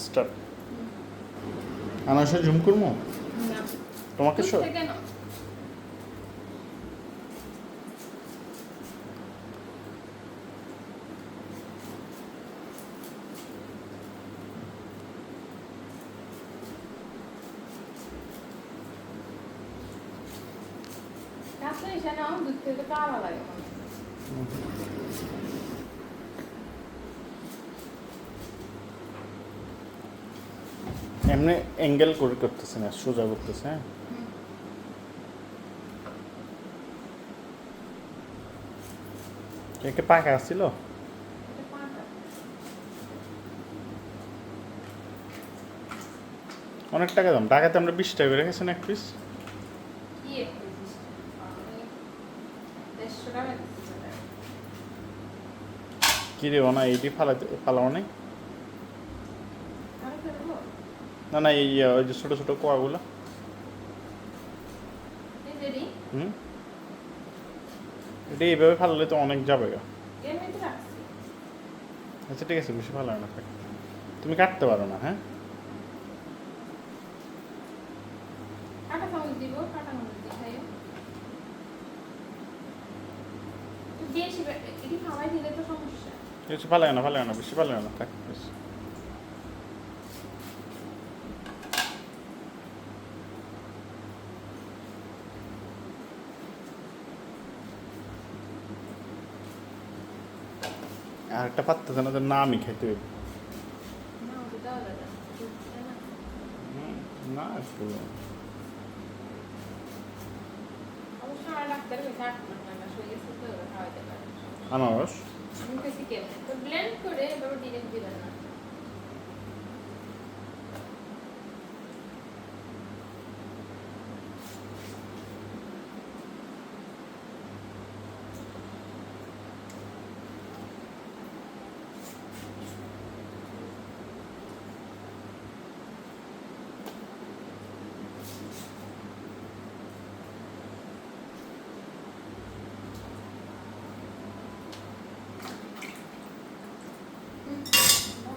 start আনাসে zoom করবো না তোমাকে শো কেন কাছে এসে নাও দুধ থেকে কারা লাগে এমনি অ্যাঙ্গেল করে করতেছে না সোজা করতেছে হ্যাঁ একে পাকা আসছিল অনেক টাকা দাম টাকাতে আমরা 20 টাকা করে রেখেছেন এক পিস কি রে না এইটি ফালাও নেই না না এই ওই যে ছোটো ছোটো কোয়াগুলো হুম এটা এইভাবে ফালালে তো অনেক যাবে গা আচ্ছা ঠিক আছে বেশি ভালো না তুমি কাটতে পারো না হ্যাঁ কিছু ভালো না বেশি ভালো না থাক বেশি আর একটা পাত্তা যেন তো নামই খেতে হবে না একটু আনারস ব্লেন্ড করে এবার ডিরেক্ট দিবেন না